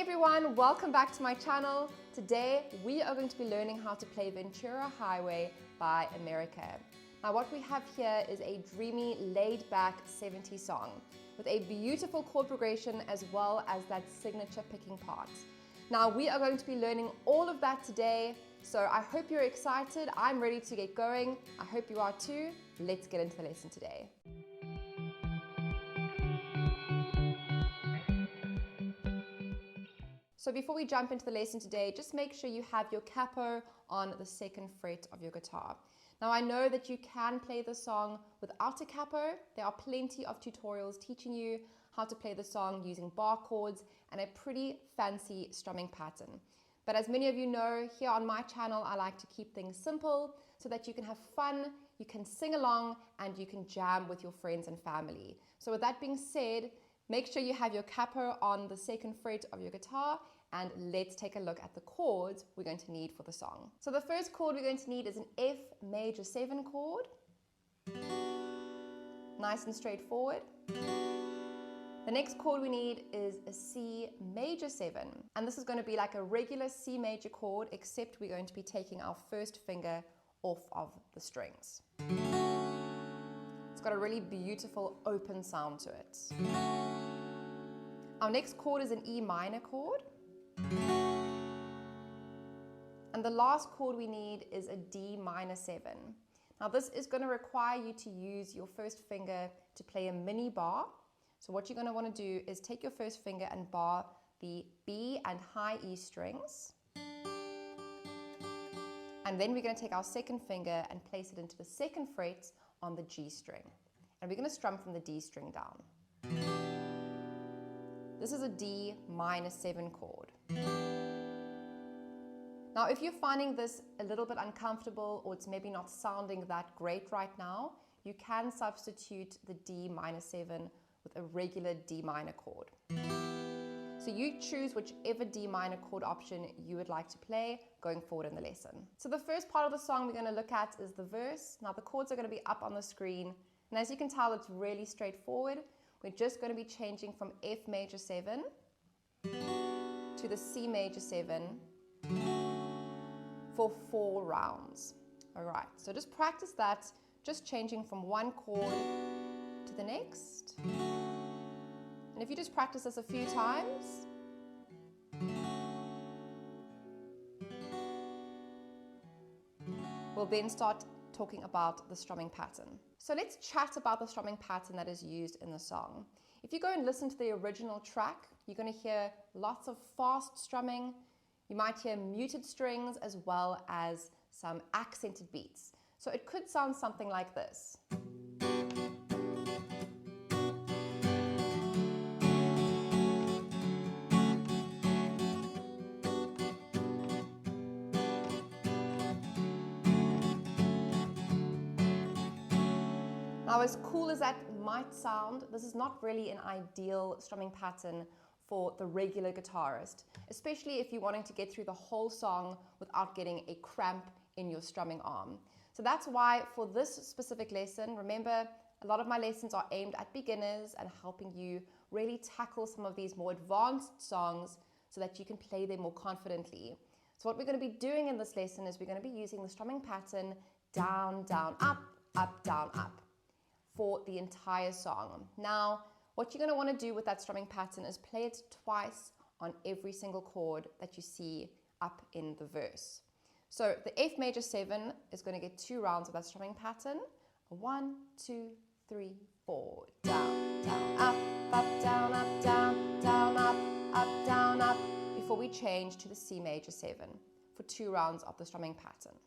everyone, welcome back to my channel. Today we are going to be learning how to play Ventura Highway by America. Now what we have here is a dreamy, laid-back 70s song with a beautiful chord progression as well as that signature picking part. Now we are going to be learning all of that today, so I hope you're excited. I'm ready to get going. I hope you are too. Let's get into the lesson today. So before we jump into the lesson today, just make sure you have your capo on the second fret of your guitar. Now I know that you can play the song without a capo. There are plenty of tutorials teaching you how to play the song using bar chords and a pretty fancy strumming pattern. But as many of you know, here on my channel, I like to keep things simple so that you can have fun, you can sing along, and you can jam with your friends and family. So with that being said, make sure you have your capo on the second fret of your guitar, and let's take a look at the chords we're going to need for the song. So the first chord we're going to need is an F major 7 chord. Nice and straightforward. The next chord we need is a C major 7. And this is going to be like a regular C major chord, except we're going to be taking our first finger off of the strings. It's got a really beautiful open sound to it. Our next chord is an E minor chord. And the last chord we need is a D minor 7. Now this is going to require you to use your first finger to play a mini bar. So what you're going to want to do is take your first finger and bar the B and high E strings. And then we're going to take our second finger and place it into the second fret on the G string. And we're going to strum from the D string down. This is a D minor 7 chord. Now, if you're finding this a little bit uncomfortable or it's maybe not sounding that great right now, you can substitute the D minor 7 with a regular D minor chord. So you choose whichever D minor chord option you would like to play going forward in the lesson. So the first part of the song we're going to look at is the verse. Now the chords are going to be up on the screen, and as you can tell, it's really straightforward. We're just going to be changing from F major 7 to the C major 7 for 4 rounds. All right, so just practice that, just changing from one chord to the next. And if you just practice this a few times, we'll then start talking about the strumming pattern. So let's chat about the strumming pattern that is used in the song. If you go and listen to the original track, you're going to hear lots of fast strumming. You might hear muted strings as well as some accented beats. So it could sound something like this. Now, as cool as that might sound, this is not really an ideal strumming pattern for the regular guitarist, especially if you're wanting to get through the whole song without getting a cramp in your strumming arm. So that's why for this specific lesson, remember, a lot of my lessons are aimed at beginners and helping you really tackle some of these more advanced songs so that you can play them more confidently. So what we're going to be doing in this lesson is we're going to be using the strumming pattern down, down, up, up, down, up for the entire song. Now, what you're going to want to do with that strumming pattern is play it twice on every single chord that you see up in the verse. So the F major 7 is going to get 2 rounds of that strumming pattern. 1, 2, 3, 4. Down, down, up, down, up, down, down, up, down, up, before we change to the C major 7 for 2 rounds of the strumming pattern.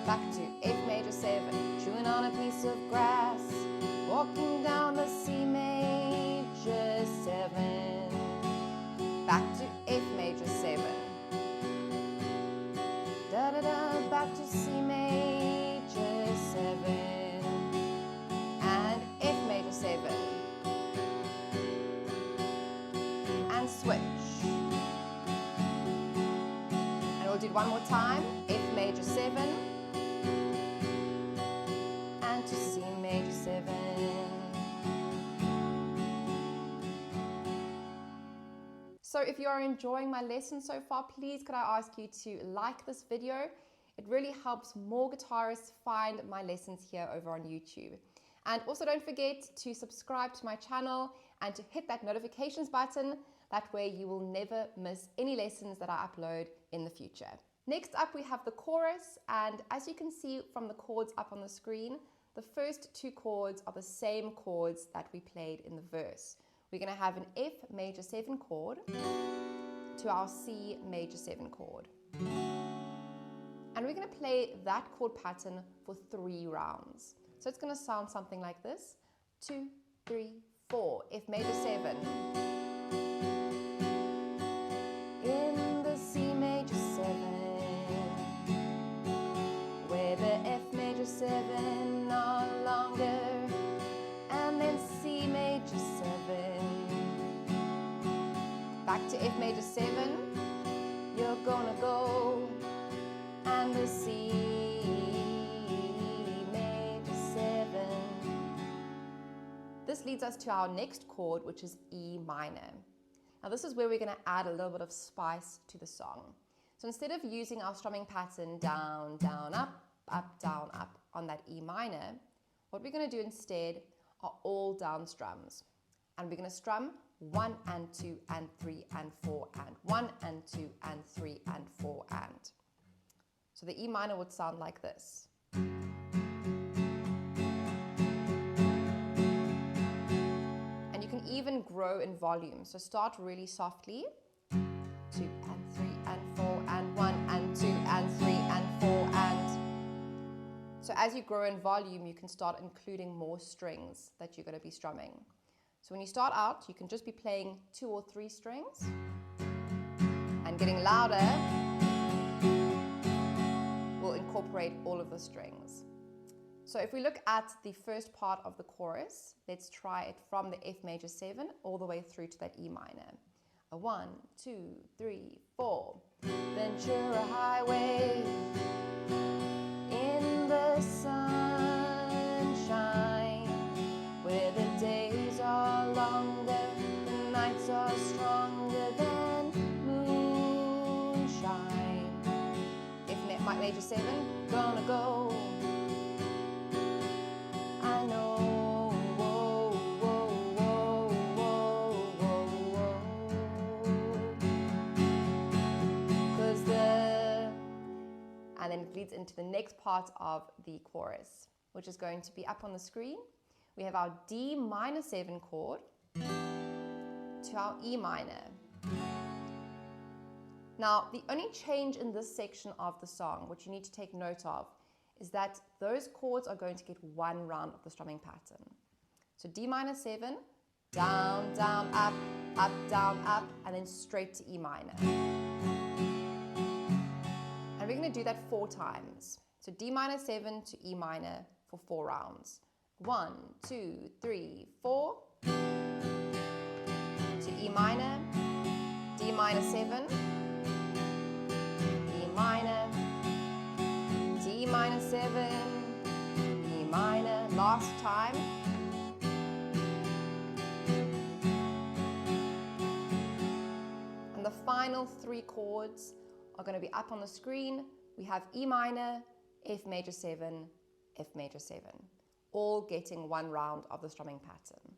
Back to F major 7, chewing on a piece of grass, walking down the C major 7. Back to F major 7. Da da da, back to C major 7. And F major 7. And switch. And we'll do it one more time. F major 7. To C major 7, So if you are enjoying my lesson so far, please could I ask you to like this video? It really helps more guitarists find my lessons here over on YouTube. And also don't forget to subscribe to my channel and to hit that notifications button. That way you will never miss any lessons that I upload in the future. Next up we have the chorus, and as you can see from the chords up on the screen, the first two chords are the same chords that we played in the verse. We're going to have an F major 7 chord to our C major 7 chord. And we're going to play that chord pattern for 3 rounds. So it's going to sound something like this. 2, 3, 4, F major 7. In the C major 7, where the F major 7 are longer, and then C major 7. Back to F major 7, you're gonna go, and the C major 7. This leads us to our next chord, which is E minor. Now this is where we're gonna add a little bit of spice to the song. So instead of using our strumming pattern down, down, up, down, up on that E minor, what we're gonna do instead are all down strums. And we're gonna strum 1 and 2 and 3 and 4 and 1 and 2 and 3 and 4 and. So the E minor would sound like this. And you can even grow in volume. So start really softly. 2 and 3 and 4 and 1 and 2 and 3 and 4 and. So as you grow in volume, you can start including more strings that you're going to be strumming. So when you start out, you can just be playing 2 or 3 strings, and getting louder will incorporate all of the strings. So if we look at the first part of the chorus, let's try it from the F major 7 all the way through to that E minor. A 1, 2, 3, 4. Ventura Highway, in the sunshine, where the days are longer, the nights are stronger than moonshine. F major 7, gonna go. I know. Whoa, whoa, whoa, whoa, whoa, whoa. 'Cause and then it leads into the next part of the chorus, which is going to be up on the screen. We have our D minor 7 chord to our E minor. Now, the only change in this section of the song, which you need to take note of, is that those chords are going to get 1 round of the strumming pattern. So D minor 7, down, down, up, down, up, and then straight to E minor. And we're going to do that 4 times. So D minor 7 to E minor for 4 rounds. 1, 2, 3, 4. To E minor, D minor 7, E minor, D minor 7, E minor, last time. And the final 3 chords are going to be up on the screen. We have E minor, F major 7, F major 7, all getting 1 round of the strumming pattern.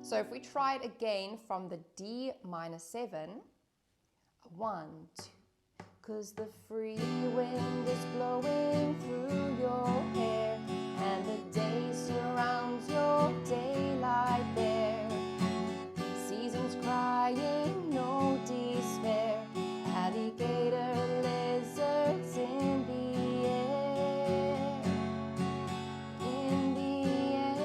So if we try it again from the D minor 7, 1, 2, 'cause the free wind is blowing through your hair, and the day surrounds your daylight there. Seasons crying, no despair, alligator lizards in the air, in the air.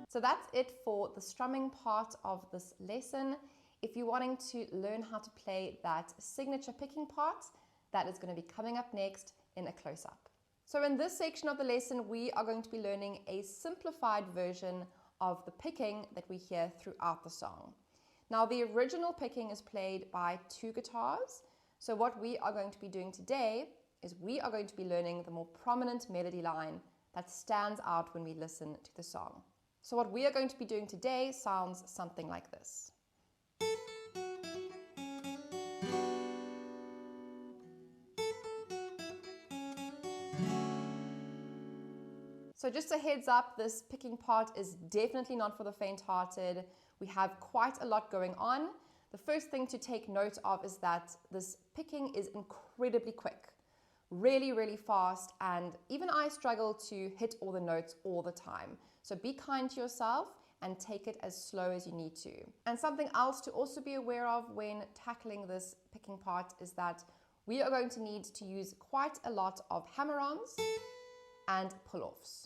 So that's it for the strumming part of this lesson. If you're wanting to learn how to play that signature picking part, that is going to be coming up next in a close-up. So in this section of the lesson, we are going to be learning a simplified version of the picking that we hear throughout the song. Now, the original picking is played by 2 guitars. So what we are going to be doing today is we are going to be learning the more prominent melody line that stands out when we listen to the song. So what we are going to be doing today sounds something like this. So just a heads up, this picking part is definitely not for the faint-hearted. We have quite a lot going on. The first thing to take note of is that this picking is incredibly quick, really, really fast, and even I struggle to hit all the notes all the time. So be kind to yourself and take it as slow as you need to. And something else to also be aware of when tackling this picking part is that we are going to need to use quite a lot of hammer-ons and pull-offs.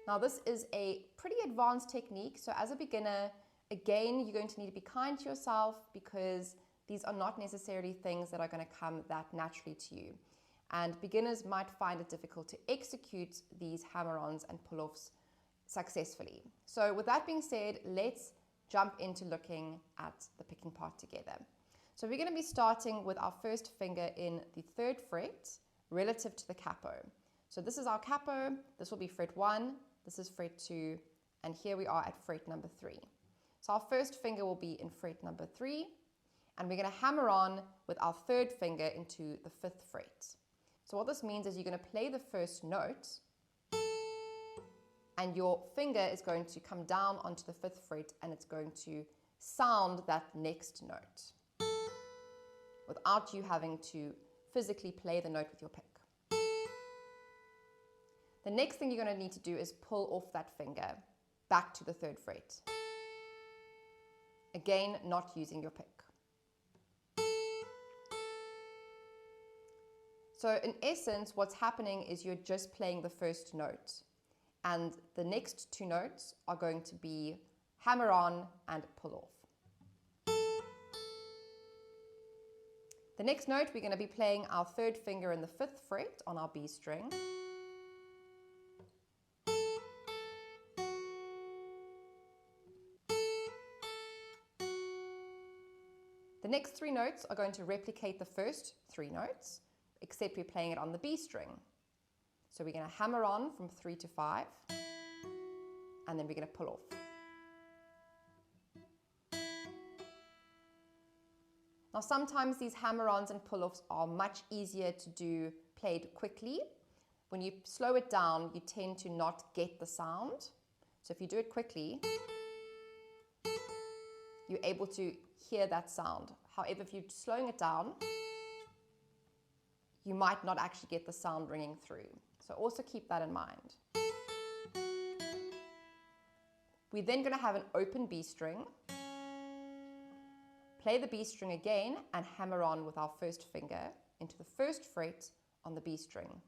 Now this is a pretty advanced technique, so as a beginner, again, you're going to need to be kind to yourself because these are not necessarily things that are going to come that naturally to you. And beginners might find it difficult to execute these hammer-ons and pull-offs successfully. So with that being said, let's jump into looking at the picking part together. So we're going to be starting with our first finger in the 3rd fret relative to the capo. So this is our capo, this will be fret 1, this is fret 2, and here we are at fret number 3. So our first finger will be in fret number 3, and we're going to hammer on with our 3rd finger into the 5th fret. So what this means is you're going to play the first note, and your finger is going to come down onto the 5th fret, and it's going to sound that next note, without you having to physically play the note with your pick. The next thing you're going to need to do is pull off that finger back to the 3rd fret. Again, not using your pick. So in essence, what's happening is you're just playing the first note, and the next 2 notes are going to be hammer on and pull off. The next note, we're going to be playing our 3rd finger in the 5th fret on our B string. The next 3 notes are going to replicate the first 3 notes, except we're playing it on the B string. So we're going to hammer on from 3 to 5, and then we're going to pull off. Now sometimes these hammer-ons and pull-offs are much easier to do played quickly. When you slow it down, you tend to not get the sound. So if you do it quickly, you're able to hear that sound. However, if you're slowing it down, you might not actually get the sound ringing through. So also keep that in mind. We're then going to have an open B string. Play the B string again and hammer on with our 1st finger into the 1st fret on the B string,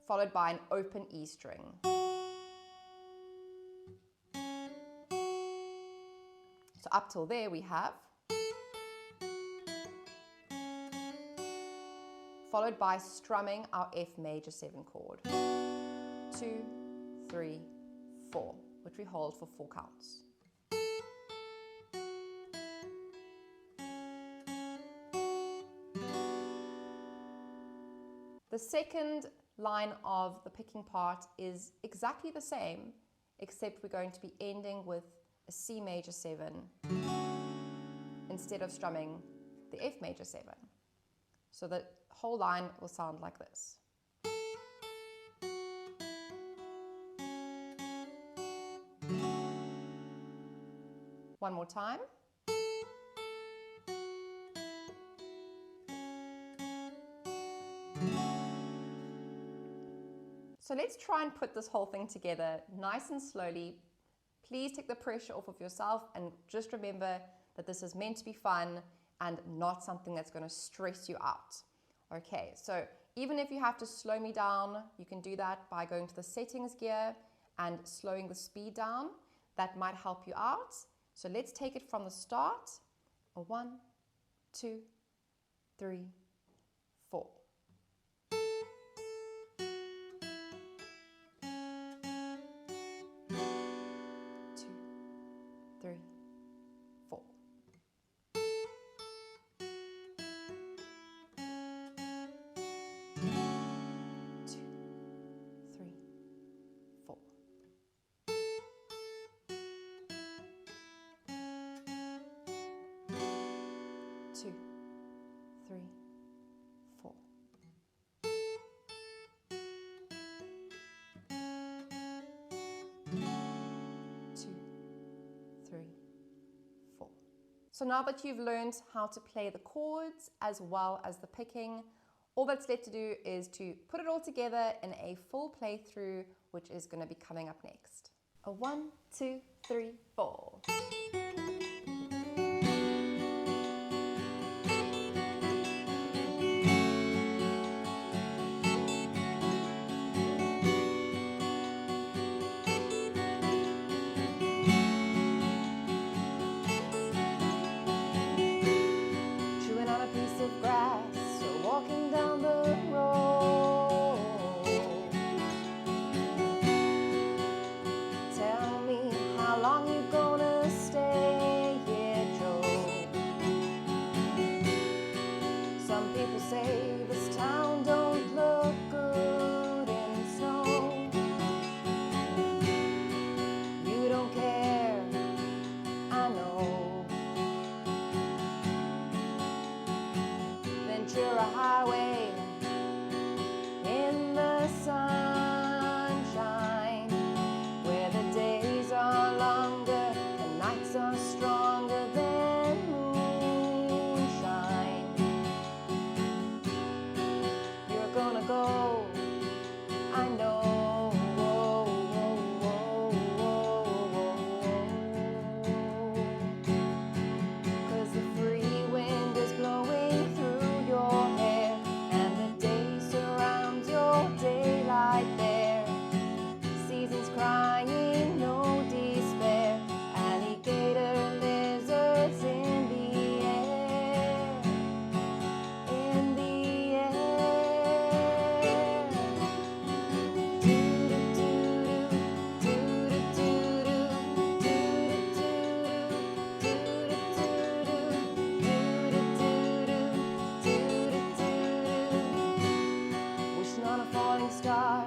followed by an open E string. So up till there we have, followed by strumming our F major 7 chord. 2, 3, 4, which we hold for 4 counts. The second line of the picking part is exactly the same, except we're going to be ending with a C major 7 instead of strumming the F major 7. So the whole line will sound like this. One more time. So let's try and put this whole thing together nice and slowly. Please take the pressure off of yourself and just remember that this is meant to be fun and not something that's going to stress you out. Okay, so even if you have to slow me down, you can do that by going to the settings gear and slowing the speed down. That might help you out. So let's take it from the start. 1, 2, 3, 4. 2, 3, 4. 2, 3, 4. 2, 3, 4. So now that you've learned how to play the chords as well as the picking, all that's left to do is to put it all together in a full playthrough, which is going to be coming up next. A 1, 2, 3, 4. Chewing on a piece of grass or walking down the road. Tell me, how long you gonna stay here, Joe? Some people say this town don't look good in snow. You don't care, I know. Ventura Highway in the sunshine, where the days are longer, the nights are stronger than moonshine. You're gonna go, I know. 'Cause the free wind is blowing through your hair, and the day surrounds your daylight there. Seasons crying, no despair. Alligator lizards in the air, in the air. Wishing on a falling star,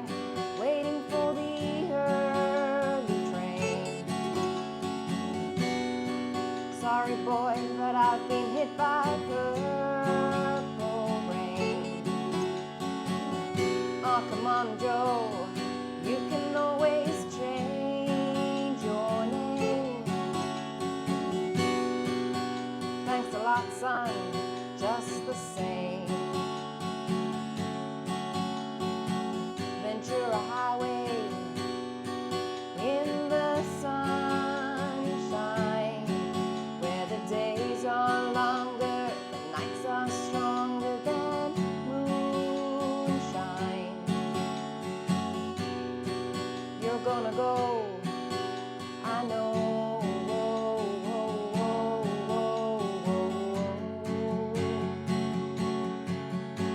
waiting for the early train. Sorry boy, but I've been hit by purple rain. Oh, come on, Joe, you can always change your name. Thanks a lot, son, just the same. Ventura Highway in the sunshine, where the days are longer, the nights are stronger than moonshine. You're gonna go, I know.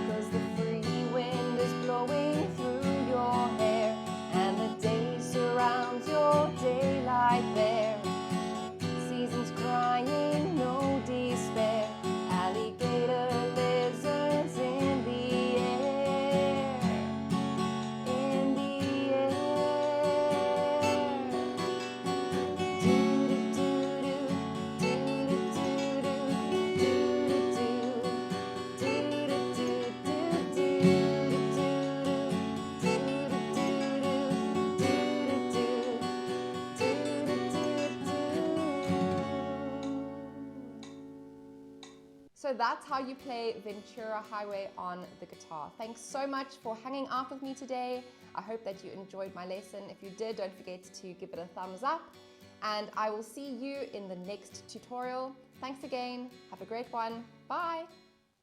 'Cause the free wind is blowing through your hair, and the day surrounds your daylight there. Seasons crying, no despair. Alligator lizards in the air, in the air. So that's how you play Ventura Highway on the guitar. Thanks so much for hanging out with me today. I hope that you enjoyed my lesson. If you did, don't forget to give it a thumbs up. And I will see you in the next tutorial. Thanks again. Have a great one. Bye.